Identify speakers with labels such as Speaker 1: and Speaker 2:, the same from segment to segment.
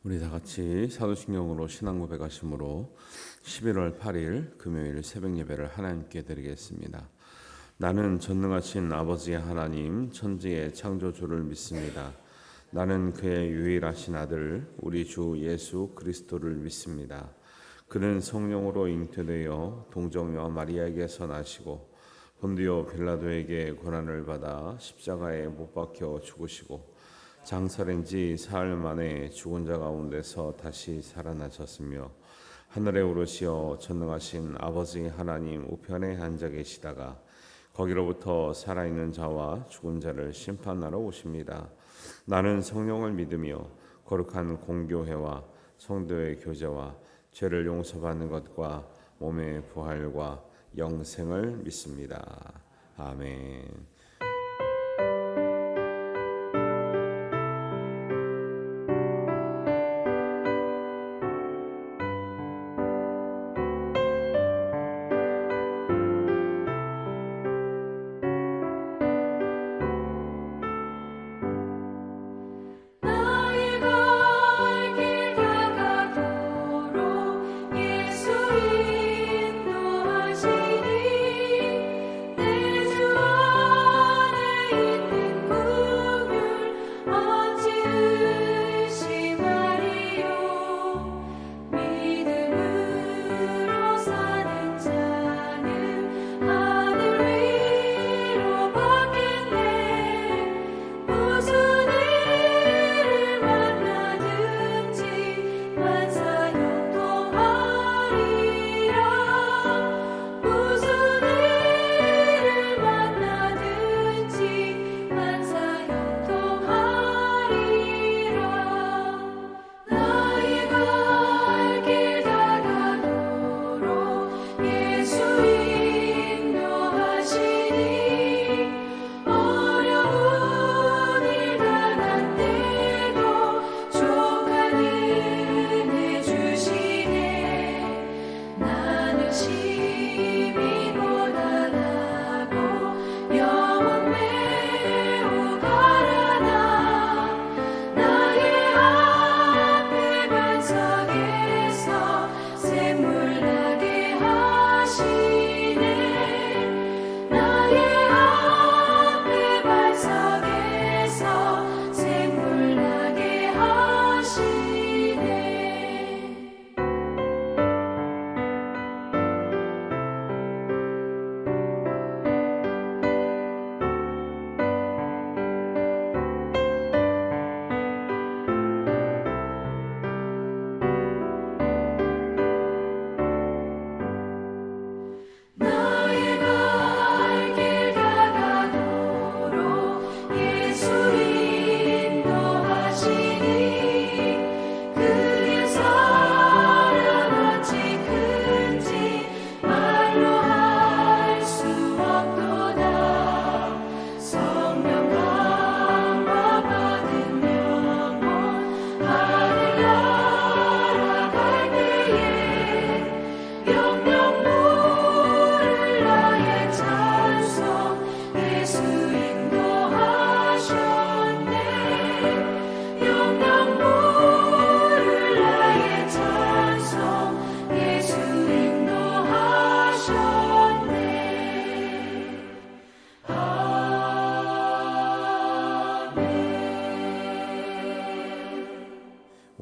Speaker 1: 우리 다 같이 사도신경으로 신앙 고백하심으로 11월 8일 금요일 새벽 예배를 하나님께 드리겠습니다. 나는 전능하신 아버지 하나님 천지의 창조주를 믿습니다. 나는 그의 유일하신 아들 우리 주 예수 그리스도를 믿습니다. 그는 성령으로 잉태되어 동정녀 마리아에게서 나시고 본디오 빌라도에게 고난을 받아 십자가에 못 박혀 죽으시고 장사된 지 사흘 만에 죽은 자 가운데서 다시 살아나셨으며 하늘에 오르시어 전능하신 아버지 하나님 우편에 앉아 계시다가 거기로부터 살아있는 자와 죽은 자를 심판하러 오십니다. 나는 성령을 믿으며 거룩한 공교회와 성도의 교제와 죄를 용서받는 것과 몸의 부활과 영생을 믿습니다. 아멘.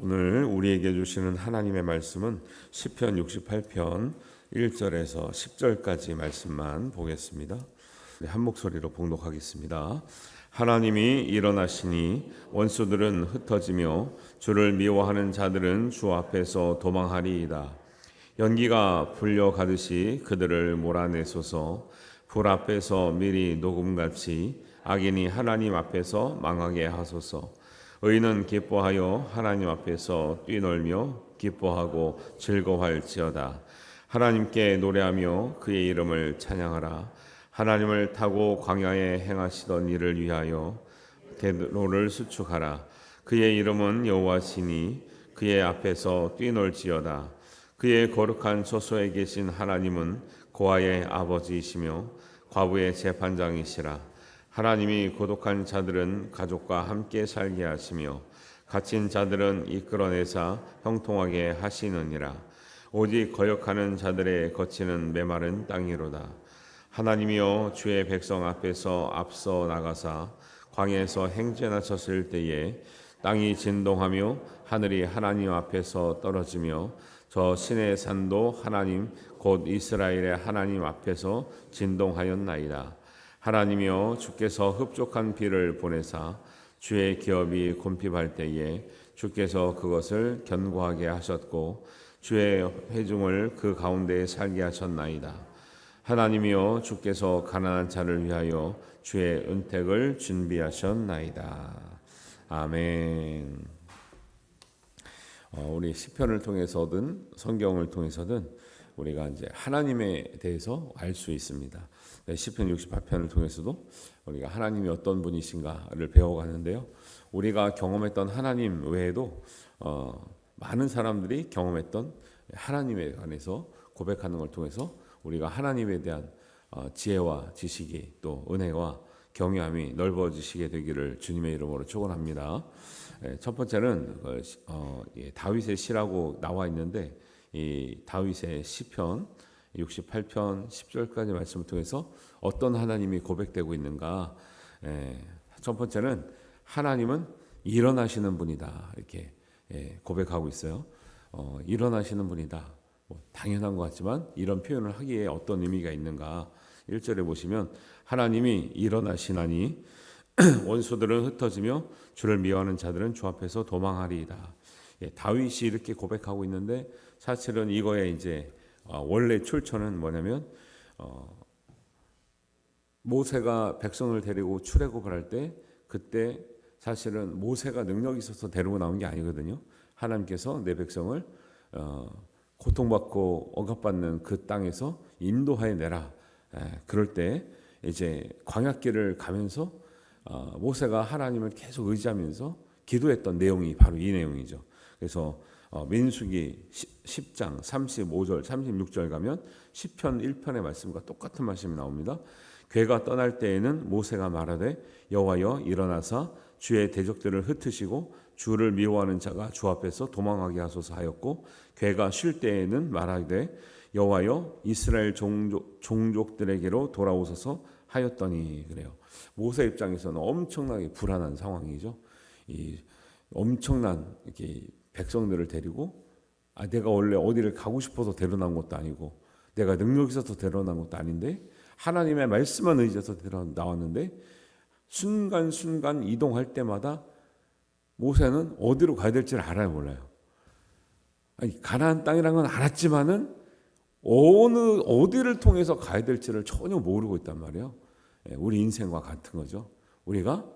Speaker 1: 오늘 우리에게 주시는 하나님의 말씀은 시편 68편 1절에서 10절까지 말씀만 보겠습니다. 한 목소리로 봉독하겠습니다. 하나님이 일어나시니 원수들은 흩어지며 주를 미워하는 자들은 주 앞에서 도망하리이다. 연기가 불려 가듯이 그들을 몰아내소서. 불 앞에서 미리 녹음같이 악인이 하나님 앞에서 망하게 하소서. 의인은 기뻐하여 하나님 앞에서 뛰놀며 기뻐하고 즐거워할지어다. 하나님께 노래하며 그의 이름을 찬양하라. 하나님을 타고 광야에 행하시던 일을 위하여 대로를 수축하라. 그의 이름은 여호와시니 그의 앞에서 뛰놀지어다. 그의 거룩한 처소에 계신 하나님은 고아의 아버지이시며 과부의 재판장이시라. 하나님이 고독한 자들은 가족과 함께 살게 하시며 갇힌 자들은 이끌어내사 형통하게 하시느니라. 오직 거역하는 자들의 거치는 메마른 땅이로다. 하나님이여 주의 백성 앞에서 앞서 나가사 광야에서 행진하셨을 때에 땅이 진동하며 하늘이 하나님 앞에서 떨어지며 저 신의 산도 하나님 곧 이스라엘의 하나님 앞에서 진동하였나이다. 하나님이여 주께서 흡족한 비를 보내사 주의 기업이 곤핍할 때에 주께서 그것을 견고하게 하셨고 주의 회중을 그 가운데에 살게 하셨나이다. 하나님이여 주께서 가난한 자를 위하여 주의 은택을 준비하셨나이다. 아멘. 우리 시편을 통해서든 성경을 통해서든 우리가 이제 하나님에 대해서 알 수 있습니다. 시편 68편을 통해서도 우리가 하나님이 어떤 분이신가를 배워가는데요. 우리가 경험했던 하나님 외에도 많은 사람들이 경험했던 하나님에 관해서 고백하는 걸 통해서 우리가 하나님에 대한 지혜와 지식이 또 은혜와 경외함이 넓어지시게 되기를 주님의 이름으로 축원합니다. 첫 번째는 다윗의 시라고 나와 있는데 이 다윗의 시편 68편 10절까지 말씀을 통해서 어떤 하나님이 고백되고 있는가? 첫 번째는 하나님은 일어나시는 분이다 이렇게 고백하고 있어요. 일어나시는 분이다. 당연한 것 같지만 이런 표현을 하기에 어떤 의미가 있는가? 1절에 보시면 하나님이 일어나시나니 원수들은 흩어지며 주를 미워하는 자들은 주 앞에서 도망하리이다. 다윗이 이렇게 고백하고 있는데 사실은 이거에 이제 원래 출처는 뭐냐면 모세가 백성을 데리고 출애굽을 할 때 그때 사실은 모세가 능력이 있어서 데리고 나온 게 아니거든요. 하나님께서 내 백성을 고통받고 억압받는 그 땅에서 인도하여 내라. 그럴 때 이제 광야길을 가면서 모세가 하나님을 계속 의지하면서 기도했던 내용이 바로 이 내용이죠. 그래서 민수기 10장 35절 36절 가면 시편 1편의 말씀과 똑같은 말씀이 나옵니다. 괴가 떠날 때에는 모세가 말하되 여호와여 일어나사 주의 대적들을 흩으시고 주를 미워하는 자가 주 앞에서 도망하게 하소서 하였고 괴가 쉴 때에는 말하되 여호와여 이스라엘 종족들에게로 돌아오소서 하였더니 그래요. 모세 입장에서는 엄청나게 불안한 상황이죠. 이 엄청난 이렇게 백성들을 데리고 내가 원래 어디를 가고 싶어서 데려난 것도 아니고 내가 능력이 있어서 데려난 것도 아닌데 하나님의 말씀만 의지해서 나왔는데 순간순간 이동할 때마다 모세는 어디로 가야 될지를 알아요 몰라요. 가나안 땅이라는 건 알았지만은 어디를 통해서 가야 될지를 전혀 모르고 있단 말이에요. 우리 인생과 같은 거죠. 우리가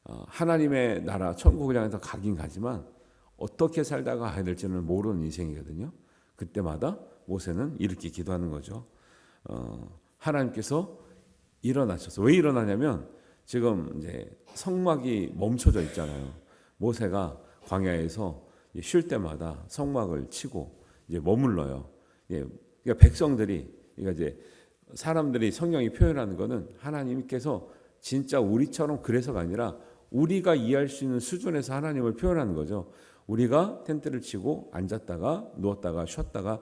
Speaker 1: 하나님의 나라 천국을 향해서 가긴 가지만 어떻게 살다가 가야 될지는 모르는 인생이거든요. 그때마다 모세는 이렇게 기도하는 거죠. 하나님께서 일어나셔서 왜 일어나냐면 지금 이제 성막이 멈춰져 있잖아요. 모세가 광야에서 쉴 때마다 성막을 치고 이제 머물러요. 그러니까 백성들이 그러니까 이제 사람들이 성경이 표현하는 거는 하나님께서 진짜 우리처럼 그래서가 아니라 우리가 이해할 수 있는 수준에서 하나님을 표현하는 거죠. 우리가 텐트를 치고 앉았다가 누웠다가 쉬었다가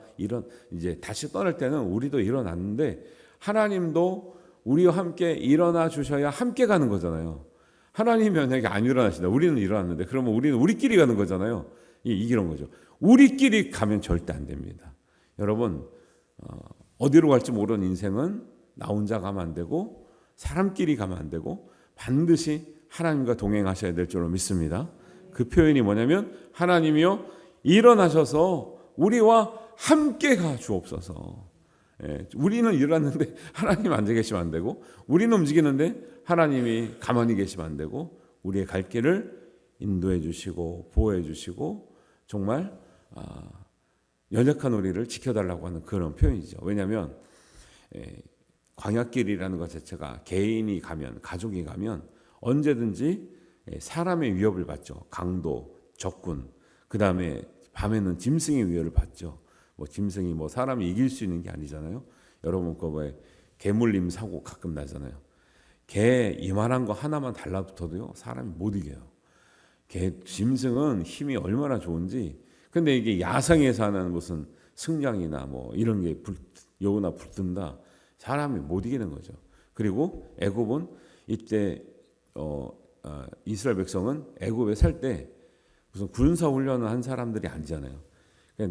Speaker 1: 이제 다시 떠날 때는 우리도 일어났는데 하나님도 우리와 함께 일어나 주셔야 함께 가는 거잖아요. 하나님이 만약에 안 일어나신다. 우리는 일어났는데 그러면 우리는 우리끼리 가는 거잖아요. 이런 거죠. 우리끼리 가면 절대 안 됩니다. 여러분 어디로 갈지 모르는 인생은 나 혼자 가면 안 되고 사람끼리 가면 안 되고 반드시 하나님과 동행하셔야 될 줄로 믿습니다. 그 표현이 뭐냐면 하나님이요 일어나셔서 우리와 함께 가 주옵소서. 우리는 일어났는데 하나님 앉아 계시면 안 되고 우리는 움직이는데 하나님이 가만히 계시면 안 되고 우리의 갈 길을 인도해 주시고 보호해 주시고 정말 연약한 우리를 지켜달라고 하는 그런 표현이죠. 왜냐하면 광야길이라는 것 자체가 개인이 가면 가족이 가면 언제든지 사람의 위협을 받죠. 강도, 적군, 그 다음에 밤에는 짐승의 위협을 받죠. 짐승이 사람이 이길 수 있는 게 아니잖아요. 여러분 왜 개물림 사고 가끔 나잖아요. 개 이만한 거 하나만 달라붙어도요 사람이 못 이겨요. 짐승은 힘이 얼마나 좋은지. 근데 이게 야생에 사는 무슨 승냥이나 뭐 이런 게 여우나 붙든다. 사람이 못 이기는 거죠. 그리고 애굽은 이때 이스라엘 백성은 애굽에 살 때 무슨 군사 훈련을 한 사람들이 아니잖아요.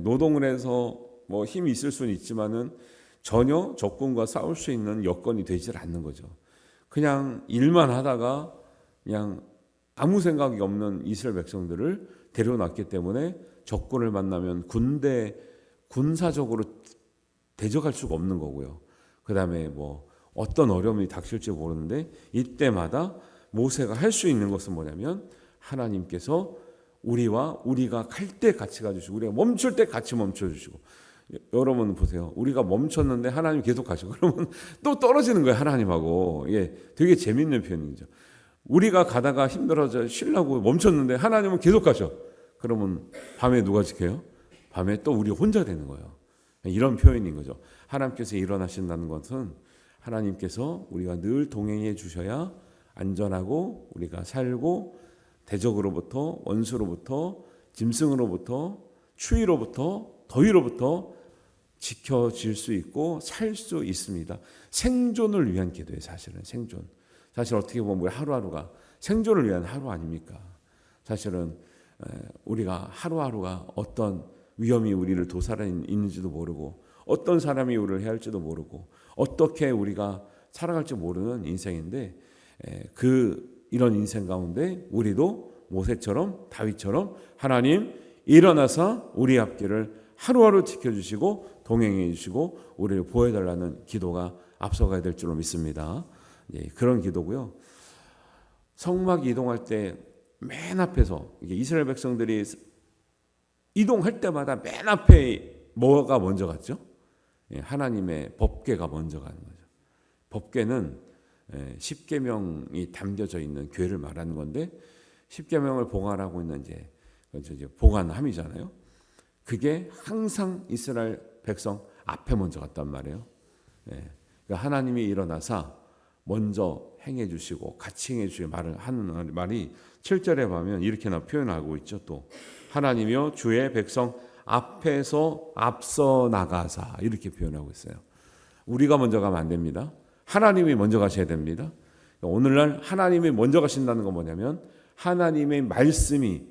Speaker 1: 노동을 해서 뭐 힘이 있을 수는 있지만은 전혀 적군과 싸울 수 있는 여건이 되질 않는 거죠. 그냥 일만 하다가 그냥 아무 생각이 없는 이스라엘 백성들을 데려놨기 때문에 적군을 만나면 군사적으로 대적할 수가 없는 거고요. 그다음에 뭐 어떤 어려움이 닥칠지 모르는데 이때마다 모세가 할 수 있는 것은 뭐냐면 하나님께서 우리가 갈 때 같이 가주시고 우리가 멈출 때 같이 멈춰주시고. 여러분 보세요. 우리가 멈췄는데 하나님 계속 가시고 그러면 또 떨어지는 거예요. 하나님하고. 예, 되게 재밌는 표현이죠. 우리가 가다가 힘들어져 쉬려고 멈췄는데 하나님은 계속 가셔. 그러면 밤에 누가 지켜요? 밤에 또 우리 혼자 되는 거예요. 이런 표현인 거죠. 하나님께서 일어나신다는 것은 하나님께서 우리가 늘 동행해 주셔야 안전하고 우리가 살고 대적으로부터 원수로부터 짐승으로부터 추위로부터 더위로부터 지켜질 수 있고 살 수 있습니다. 생존을 위한 기도예요. 사실은 생존. 사실 어떻게 보면 우리 하루하루가 생존을 위한 하루 아닙니까? 사실은 우리가 하루하루가 어떤 위험이 우리를 도사려 있는지도 모르고 어떤 사람이 우리를 해할지도 모르고 어떻게 우리가 살아갈지 모르는 인생인데 이런 인생 가운데 우리도 모세처럼 다윗처럼 하나님 일어나서 우리 앞길을 하루하루 지켜주시고 동행해 주시고 우리를 보호해달라는 기도가 앞서가야 될 줄로 믿습니다. 예, 그런 기도고요. 성막 이동할 때 맨 앞에서 이스라엘 백성들이 이동할 때마다 맨 앞에 뭐가 먼저 갔죠? 예, 하나님의 법궤가 먼저 가는 거죠. 법궤는 십계명이 담겨져 있는 궤를 말하는 건데 십계명을 봉안하고 있는 이제 봉안함이잖아요. 그게 항상 이스라엘 백성 앞에 먼저 갔단 말이에요. 예, 그러니까 하나님이 일어나사 먼저 행해 주시고 같이 행해 주시고 하는 말이 7절에 보면 이렇게 표현하고 있죠. 또 하나님이여 주의 백성 앞에서 앞서 나가사 이렇게 표현하고 있어요. 우리가 먼저 가면 안 됩니다. 하나님이 먼저 가셔야 됩니다. 오늘날 하나님이 먼저 가신다는 건 뭐냐면 하나님의 말씀이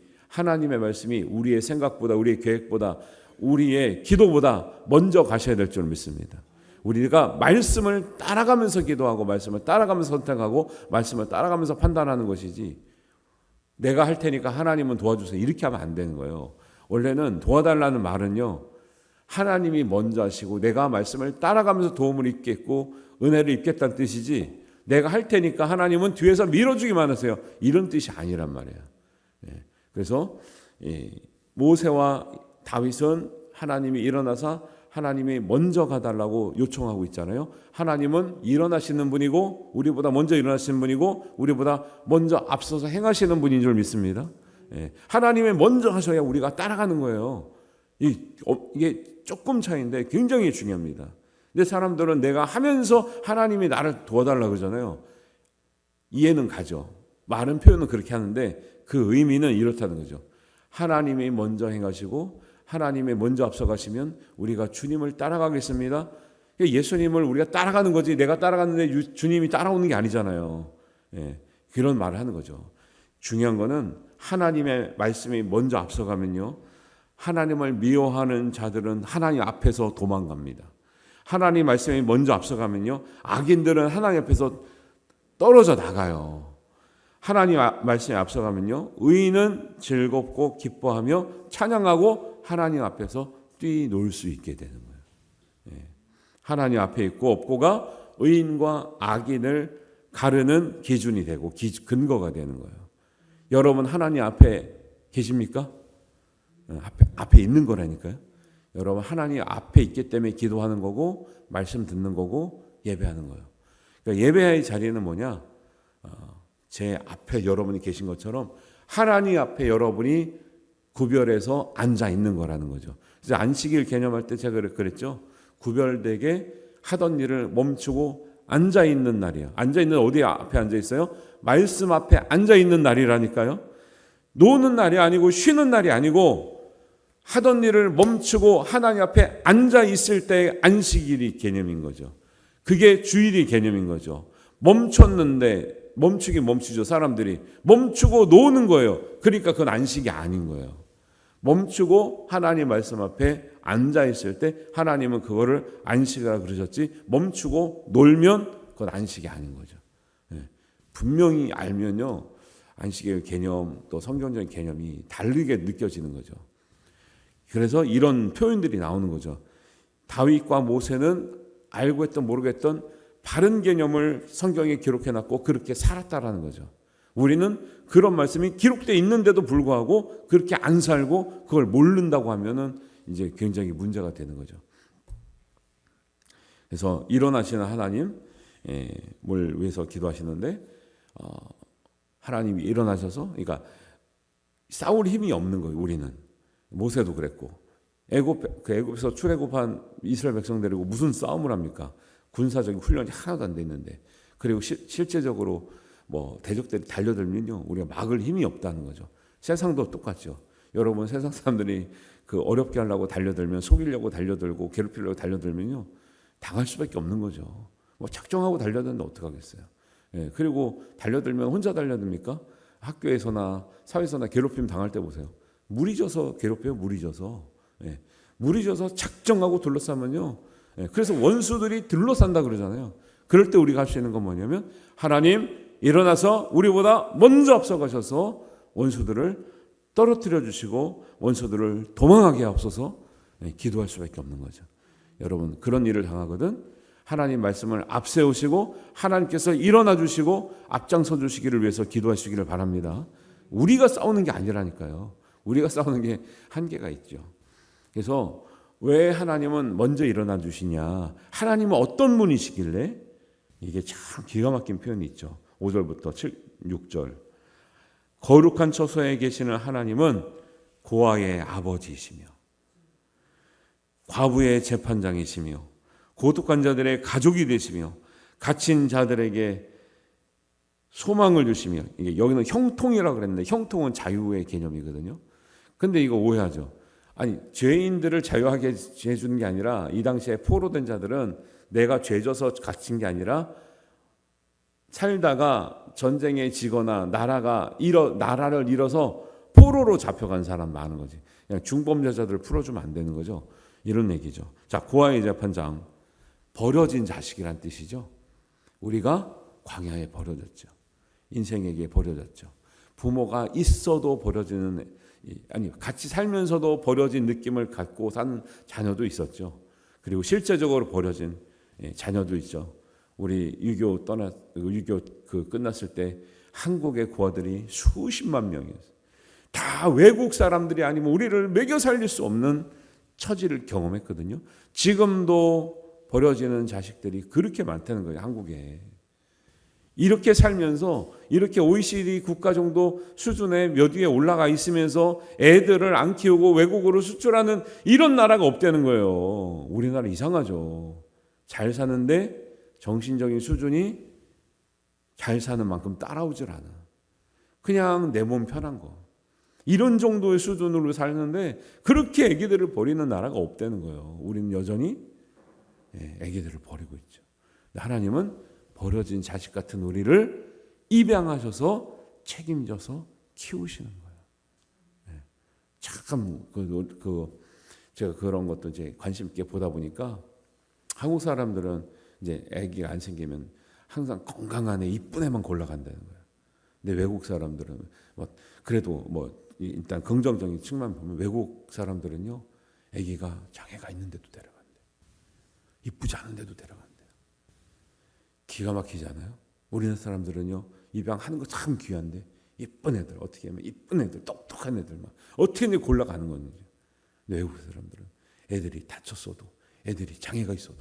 Speaker 1: 우리의 생각보다 우리의 계획보다 우리의 기도보다 먼저 가셔야 될 줄 믿습니다. 우리가 말씀을 따라가면서 기도하고 말씀을 따라가면서 선택하고 말씀을 따라가면서 판단하는 것이지 내가 할 테니까 하나님은 도와주세요 이렇게 하면 안 되는 거예요. 원래는 도와달라는 말은요 하나님이 먼저 하시고 내가 말씀을 따라가면서 도움을 입겠고 은혜를 입겠다는 뜻이지 내가 할 테니까 하나님은 뒤에서 밀어주기만 하세요 이런 뜻이 아니란 말이에요. 그래서 모세와 다윗은 하나님이 일어나서 하나님이 먼저 가달라고 요청하고 있잖아요. 하나님은 일어나시는 분이고 우리보다 먼저 일어나시는 분이고 우리보다 먼저 앞서서 행하시는 분인 줄 믿습니다. 하나님이 먼저 하셔야 우리가 따라가는 거예요. 이게 조금 차이인데 굉장히 중요합니다. 근데 사람들은 내가 하면서 하나님이 나를 도와달라고 그러잖아요. 이해는 가죠. 많은 표현은 그렇게 하는데 그 의미는 이렇다는 거죠. 하나님이 먼저 행하시고 하나님이 먼저 앞서가시면 우리가 주님을 따라가겠습니다. 예수님을 우리가 따라가는 거지 내가 따라갔는데 주님이 따라오는 게 아니잖아요. 그런 말을 하는 거죠. 중요한 거는 하나님의 말씀이 먼저 앞서가면요. 하나님을 미워하는 자들은 하나님 앞에서 도망갑니다. 하나님 말씀이 먼저 앞서가면요. 악인들은 하나님 앞에서 떨어져 나가요. 하나님 말씀에 앞서가면요. 의인은 즐겁고 기뻐하며 찬양하고 하나님 앞에서 뛰놀 수 있게 되는 거예요. 하나님 앞에 있고 없고가 의인과 악인을 가르는 기준이 되고 근거가 되는 거예요. 여러분 하나님 앞에 계십니까? 앞에 있는 거라니까요. 여러분 하나님 앞에 있기 때문에 기도하는 거고 말씀 듣는 거고 예배하는 거예요. 그러니까 예배의 자리는 뭐냐? 제 앞에 여러분이 계신 것처럼 하나님 앞에 여러분이 구별해서 앉아 있는 거라는 거죠. 그래서 안식일 개념할 때 제가 그랬죠. 구별되게 하던 일을 멈추고 앉아 있는 날이야. 앉아 있는 어디 앞에 앉아 있어요? 말씀 앞에 앉아 있는 날이라니까요. 노는 날이 아니고 쉬는 날이 아니고 하던 일을 멈추고 하나님 앞에 앉아 있을 때의 안식일이 개념인 거죠. 그게 주일이 개념인 거죠. 멈췄는데 멈추긴 멈추죠. 사람들이 멈추고 노는 거예요. 그러니까 그건 안식이 아닌 거예요. 멈추고 하나님 말씀 앞에 앉아 있을 때 하나님은 그거를 안식이라 그러셨지, 멈추고 놀면 그건 안식이 아닌 거죠. 분명히 알면요, 안식의 개념 또 성경적인 개념이 다르게 느껴지는 거죠. 그래서 이런 표현들이 나오는 거죠. 다윗과 모세는 알고 했던 모르겠던 바른 개념을 성경에 기록해놨고 그렇게 살았다라는 거죠. 우리는 그런 말씀이 기록되어 있는데도 불구하고 그렇게 안 살고 그걸 모른다고 하면은 이제 굉장히 문제가 되는 거죠. 그래서 일어나시는 하나님, 뭘 위해서 기도하시는데, 하나님이 일어나셔서, 그러니까 싸울 힘이 없는 거예요. 우리는 모세도 그랬고, 애굽에서 출애굽한 이스라엘 백성 데리고 무슨 싸움을 합니까? 군사적인 훈련이 하나도 안 돼 있는데, 그리고 실제적으로 뭐 대적들이 달려들면요, 우리가 막을 힘이 없다는 거죠. 세상도 똑같죠. 여러분, 세상 사람들이 그 어렵게 하려고 달려들면, 속이려고 달려들고 괴롭히려고 달려들면요, 당할 수밖에 없는 거죠. 뭐 작정하고 달려드는데 어떡하겠어요. 그리고 달려들면 혼자 달려듭니까? 학교에서나 사회에서나 괴롭힘 당할 때 보세요. 물이 져서 괴롭혀요. 물이 져서. 물이 져서 작정하고 둘러싸면요, 그래서 원수들이 둘러싼다 그러잖아요. 그럴 때 우리가 할 수 있는 건 뭐냐면, 하나님 일어나서 우리보다 먼저 앞서가셔서 원수들을 떨어뜨려 주시고 원수들을 도망하게 하옵소서, 기도할 수밖에 없는 거죠. 여러분, 그런 일을 당하거든 하나님 말씀을 앞세우시고 하나님께서 일어나 주시고 앞장서 주시기를 위해서 기도하시기를 바랍니다. 우리가 싸우는 게 아니라니까요. 우리가 싸우는 게 한계가 있죠. 그래서 왜 하나님은 먼저 일어나 주시냐, 하나님은 어떤 분이시길래, 이게 참 기가 막힌 표현이 있죠. 5절부터 6절. 거룩한 처소에 계시는 하나님은 고아의 아버지이시며 과부의 재판장이시며 고독한 자들의 가족이 되시며 갇힌 자들에게 소망을 주시며, 이게 여기는 형통이라고 그랬는데 형통은 자유의 개념이거든요. 근데 이거 오해하죠. 아니, 죄인들을 자유하게 해주는 게 아니라, 이 당시에 포로된 자들은 내가 죄져서 갇힌 게 아니라 살다가 전쟁에 지거나 나라를 잃어서 포로로 잡혀간 사람 많은 거지. 그냥 중범죄자들을 풀어주면 안 되는 거죠. 이런 얘기죠. 자, 고아의 재판장, 버려진 자식이란 뜻이죠. 우리가 광야에 버려졌죠. 인생에게 버려졌죠. 부모가 있어도 버려지는, 아니 같이 살면서도 버려진 느낌을 갖고 사는 자녀도 있었죠. 그리고 실제적으로 버려진 자녀도 있죠. 우리 유교 끝났을 때 한국의 고아들이 수십만 명이었어요. 다 외국 사람들이 아니면 우리를 먹여 살릴 수 없는 처지를 경험했거든요. 지금도 버려지는 자식들이 그렇게 많다는 거예요. 한국에. 이렇게 살면서 이렇게 OECD 국가 정도 수준의 몇 위에 올라가 있으면서 애들을 안 키우고 외국으로 수출하는 이런 나라가 없다는 거예요. 우리나라 이상하죠. 잘 사는데 정신적인 수준이 잘 사는 만큼 따라오질 않아. 그냥 내 몸 편한 거. 이런 정도의 수준으로 살는데 그렇게 애기들을 버리는 나라가 없다는 거예요. 우리는 여전히 애기들을 버리고 있죠. 하나님은 버려진 자식 같은 우리를 입양하셔서 책임져서 키우시는 거예요. 참 제가 그런 것도 이제 관심 있게 보다 보니까 한국 사람들은 이제 아기가 안 생기면 항상 건강한 애, 이쁜 애만 골라간다는 거예요. 근데 외국 사람들은 그래도 일단 긍정적인 측면 보면 외국 사람들은요, 아기가 장애가 있는데도 데려간대. 이쁘지 않은데도 데려간대. 기가 막히지 않아요? 우리나라 사람들은요, 입양하는 거 참 귀한데 이쁜 애들, 어떻게 하면 이쁜 애들, 똑똑한 애들만 어떻게 골라가는 건지. 외국 사람들은 애들이 다쳤어도, 애들이 장애가 있어도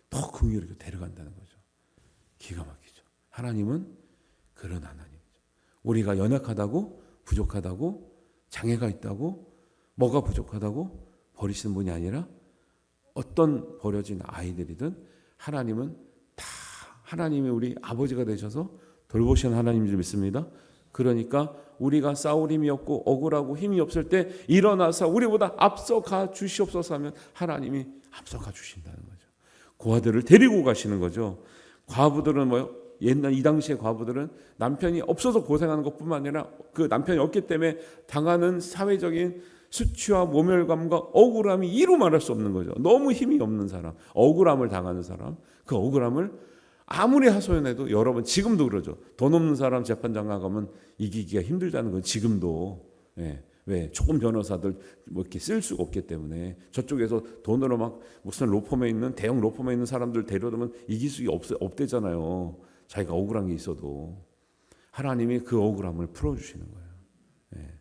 Speaker 1: 더 긍휼하게 데려간다는 거죠. 기가 막히죠. 하나님은 그런 하나님이죠. 우리가 연약하다고, 부족하다고, 장애가 있다고, 뭐가 부족하다고 버리시는 분이 아니라 어떤 버려진 아이들이든 하나님은 다 하나님이 우리 아버지가 되셔서 돌보시는 하나님인 줄 믿습니다. 그러니까 우리가 싸울 힘이 없고 억울하고 힘이 없을 때 일어나서 우리보다 앞서가 주시옵소서 하면 하나님이 앞서가 주신다는 거죠. 고아들을 데리고 가시는 거죠. 과부들은 뭐요? 옛날 이 당시의 과부들은 남편이 없어서 고생하는 것뿐만 아니라 그 남편이 없기 때문에 당하는 사회적인 수치와 모멸감과 억울함이 이루 말할 수 없는 거죠. 너무 힘이 없는 사람, 억울함을 당하는 사람, 그 억울함을 아무리 하소연해도 여러분 지금도 그러죠. 돈 없는 사람 재판장 가면 이기기가 힘들다는 건 지금도. 예. 왜? 조금 변호사들 뭐 이렇게 쓸 수가 없기 때문에 저쪽에서 돈으로 막 무슨 로펌에 있는 대형 로펌에 있는 사람들 데려오면 이길 수가 없대잖아요. 자기가 억울한 게 있어도 하나님이 그 억울함을 풀어주시는 거예요. 예.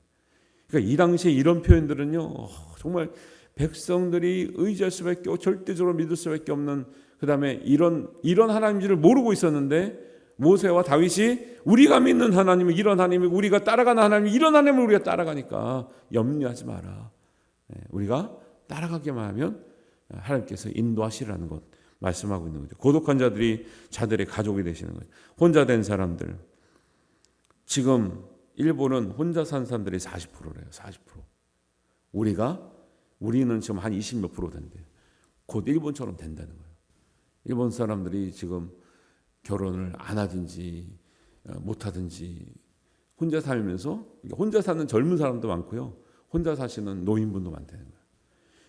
Speaker 1: 그러니까 이 당시에 이런 표현들은요, 정말 백성들이 의지할 수밖에 없고 절대적으로 믿을 수밖에 없는, 그 다음에 이런 하나님들을 모르고 있었는데 모세와 다윗이 우리가 믿는 하나님은 이런 하나님이고 우리가 따라가는 하나님은 이런 하나님을 우리가 따라가니까 염려하지 마라. 우리가 따라가기만 하면 하나님께서 인도하시라는 것 말씀하고 있는 거죠. 고독한 자들이 자들의 가족이 되시는 거예요. 혼자 된 사람들, 지금 일본은 혼자 산 사람들이 40%래요. 40%. 우리는 지금 한 20몇 프로 된대요. 곧 일본처럼 된다는 거예요. 일본 사람들이 지금 결혼을 안 하든지 못 하든지 혼자 살면서, 혼자 사는 젊은 사람도 많고요, 혼자 사시는 노인분도 많다는 거예요.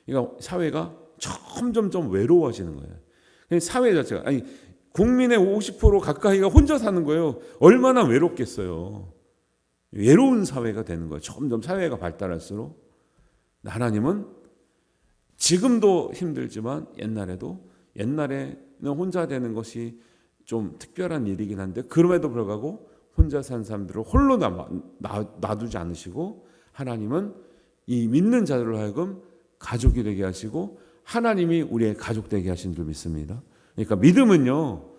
Speaker 1: 그러니까 사회가 점점 외로워지는 거예요. 사회 자체가, 아니 국민의 50% 가까이가 혼자 사는 거예요. 얼마나 외롭겠어요. 외로운 사회가 되는 거예요. 점점 사회가 발달할수록. 하나님은 지금도 힘들지만 옛날에는 혼자 되는 것이 좀 특별한 일이긴 한데 그럼에도 불구하고 혼자 산 사람들을 홀로 놔두지 않으시고 하나님은 이 믿는 자들로 하여금 가족이 되게 하시고 하나님이 우리의 가족 되게 하신 줄 믿습니다. 그러니까 믿음은요,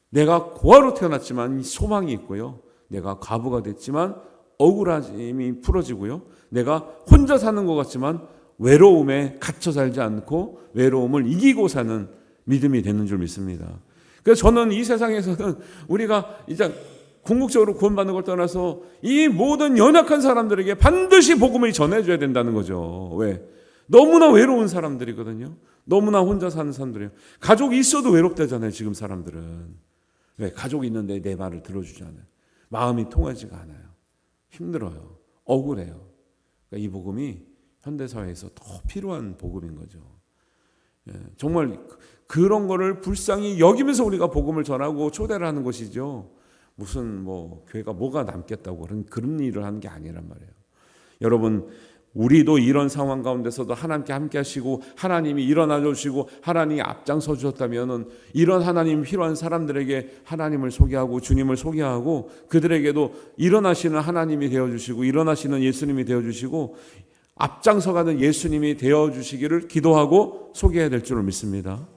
Speaker 1: 내가 고아로 태어났지만 소망이 있고요, 내가 과부가 됐지만 억울함이 풀어지고요, 내가 혼자 사는 것 같지만 외로움에 갇혀 살지 않고 외로움을 이기고 사는 믿음이 되는 줄 믿습니다. 그래서 저는 이 세상에서는 우리가 이제 궁극적으로 구원받는 걸 떠나서 이 모든 연약한 사람들에게 반드시 복음을 전해줘야 된다는 거죠. 왜? 너무나 외로운 사람들이거든요. 너무나 혼자 사는 사람들이에요. 가족이 있어도 외롭다잖아요, 지금 사람들은. 왜? 가족이 있는데 내 말을 들어주지 않아요. 마음이 통하지가 않아요. 힘들어요. 억울해요. 그러니까 이 복음이 현대사회에서 더 필요한 복음인 거죠. 정말 그런 거를 불쌍히 여기면서 우리가 복음을 전하고 초대를 하는 것이죠. 무슨 교회가 뭐가 남겠다고 그런 일을 하는 게 아니란 말이에요. 여러분, 우리도 이런 상황 가운데서도 하나님께 함께 하시고 하나님이 일어나 주시고 하나님이 앞장서 주셨다면은 이런 하나님 필요한 사람들에게 하나님을 소개하고 주님을 소개하고 그들에게도 일어나시는 하나님이 되어 주시고 일어나시는 예수님이 되어 주시고 앞장서가는 예수님이 되어 주시기를 기도하고 소개해야 될 줄을 믿습니다.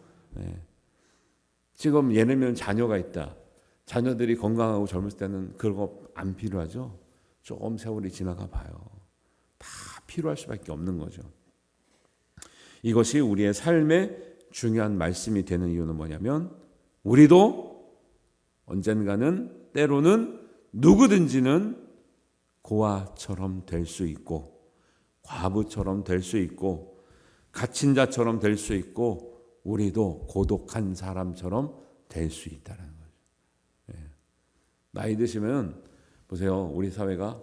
Speaker 1: 지금 예를 들면 자녀가 있다. 자녀들이 건강하고 젊을 때는 그런 거 안 필요하죠. 조금 세월이 지나가 봐요. 다 필요할 수밖에 없는 거죠. 이것이 우리의 삶의 중요한 말씀이 되는 이유는 뭐냐면 우리도 언젠가는 때로는 누구든지는 고아처럼 될 수 있고 과부처럼 될 수 있고 갇힌 자처럼 될 수 있고 우리도 고독한 사람처럼 될 수 있다는 거죠. 나이 드시면 보세요. 우리 사회가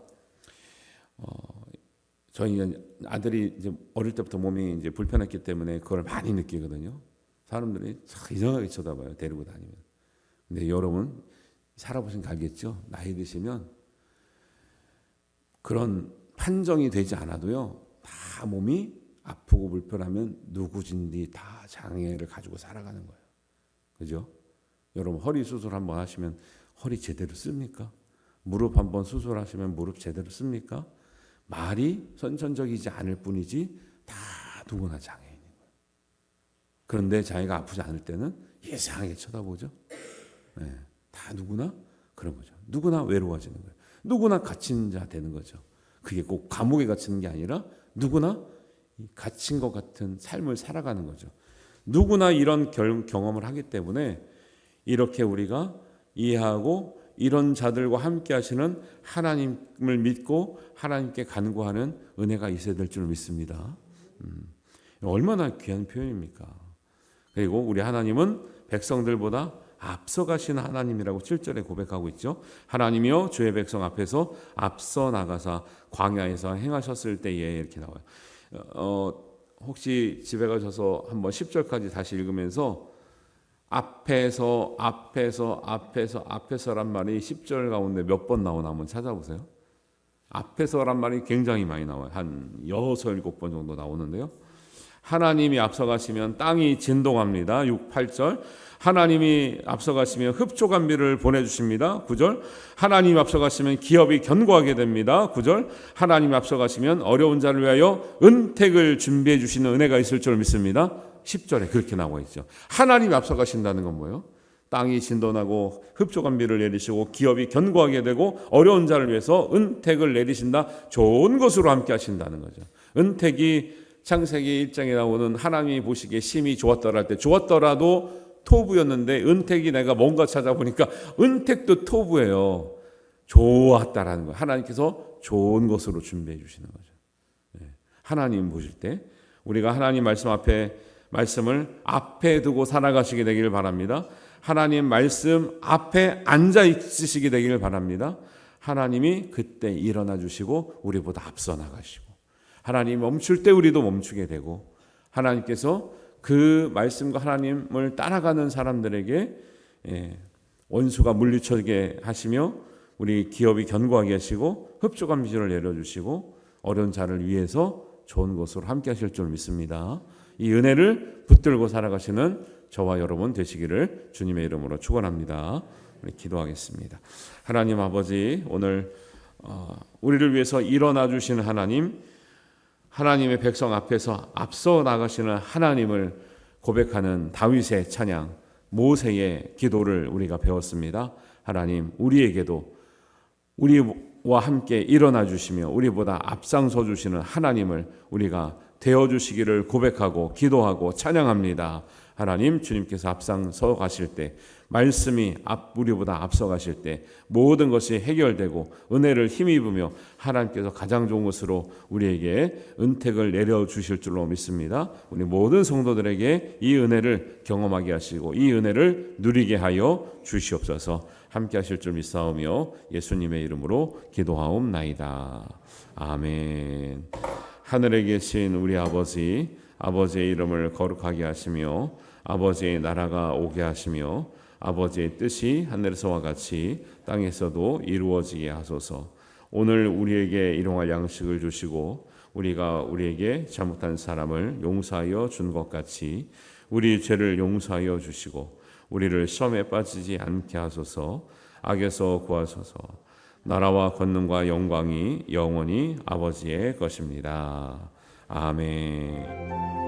Speaker 1: 저희 아들이 이제 어릴 때부터 몸이 이제 불편했기 때문에 그걸 많이 느끼거든요. 사람들이 참 이상하게 쳐다봐요. 데리고 다니면. 근데 여러분 살아보신 거 알겠죠? 나이 드시면 그런 판정이 되지 않아도요, 다 몸이 아프고 불편하면 누구든지 다 장애를 가지고 살아가는 거예요. 그죠? 여러분 허리 수술 한번 하시면 허리 제대로 씁니까? 무릎 한번 수술하시면 무릎 제대로 씁니까? 말이 선천적이지 않을 뿐이지 다 누구나 장애인인 거예요. 그런데 자기가 아프지 않을 때는 이상하게 쳐다보죠. 다 누구나 그런 거죠. 누구나 외로워지는 거예요. 누구나 갇힌 자 되는 거죠. 그게 꼭 감옥에 갇히는 게 아니라 누구나 갇힌 것 같은 삶을 살아가는 거죠. 누구나 이런 경험을 하기 때문에 이렇게 우리가 이해하고 이런 자들과 함께 하시는 하나님을 믿고 하나님께 간구하는 은혜가 있어야 될 줄 믿습니다. 얼마나 귀한 표현입니까? 그리고 우리 하나님은 백성들보다 앞서가신 하나님이라고 7절에 고백하고 있죠. 하나님이여 주의 백성 앞에서 앞서 나가사 광야에서 행하셨을 때에 이렇게 나와요. 혹시 집에 가셔서 한번 10절까지 다시 읽으면서 앞에서란 말이 10절 가운데 몇 번 나오나 한번 찾아보세요. 앞에서란 말이 굉장히 많이 나와요. 한 6, 7번 정도 나오는데요. 하나님이 앞서가시면 땅이 진동합니다. 6, 8절. 하나님이 앞서가시면 흡족한 비를 보내주십니다. 9절. 하나님이 앞서가시면 기업이 견고하게 됩니다. 9절. 하나님이 앞서가시면 어려운 자를 위하여 은택을 준비해 주시는 은혜가 있을 줄 믿습니다. 10절에 그렇게 나와 있죠. 하나님이 앞서가신다는 건 뭐예요? 땅이 진동하고 흡족한 비를 내리시고 기업이 견고하게 되고 어려운 자를 위해서 은택을 내리신다. 좋은 것으로 함께 하신다는 거죠. 은택이 창세기 1장에 나오는 하나님이 보시기에 심히 좋았더라 할 때 좋았더라도 토부였는데 은택이 내가 뭔가 찾아보니까 은택도 토부예요. 좋았다라는 거예요. 하나님께서 좋은 것으로 준비해 주시는 거죠. 하나님 보실 때 우리가 하나님 말씀을 앞에 두고 살아가시게 되기를 바랍니다. 하나님 말씀 앞에 앉아 있으시게 되기를 바랍니다. 하나님이 그때 일어나 주시고 우리보다 앞서 나가시고 하나님이 멈출 때 우리도 멈추게 되고 하나님께서 그 말씀과 하나님을 따라가는 사람들에게 원수가 물리쳐게 하시며 우리 기업이 견고하게 하시고 흡족한 비전을 내려주시고 어려운 자를 위해서 좋은 것으로 함께 하실 줄 믿습니다. 이 은혜를 붙들고 살아가시는 저와 여러분 되시기를 주님의 이름으로 축원합니다. 우리 기도하겠습니다. 하나님 아버지, 오늘 우리를 위해서 일어나 주시는 하나님의 백성 앞에서 앞서 나가시는 하나님을 고백하는 다윗의 찬양, 모세의 기도를 우리가 배웠습니다. 하나님, 우리에게도 우리와 함께 일어나 주시며 우리보다 앞장서 주시는 하나님을 우리가 되어 주시기를 고백하고 기도하고 찬양합니다. 하나님, 주님께서 앞장서 가실 때, 말씀이 우리보다 앞서 가실 때 모든 것이 해결되고 은혜를 힘입으며 하나님께서 가장 좋은 것으로 우리에게 은택을 내려주실 줄로 믿습니다. 우리 모든 성도들에게 이 은혜를 경험하게 하시고 이 은혜를 누리게 하여 주시옵소서. 함께 하실 줄 믿사오며 예수님의 이름으로 기도하옵나이다. 아멘. 하늘에 계신 우리 아버지, 아버지의 이름을 거룩하게 하시며 아버지의 나라가 오게 하시며 아버지의 뜻이 하늘에서와 같이 땅에서도 이루어지게 하소서. 오늘 우리에게 일용할 양식을 주시고 우리가 우리에게 잘못한 사람을 용서하여 준 것 같이 우리 죄를 용서하여 주시고 우리를 시험에 빠지지 않게 하소서. 악에서 구하소서. 나라와 권능과 영광이 영원히 아버지의 것입니다. 아멘.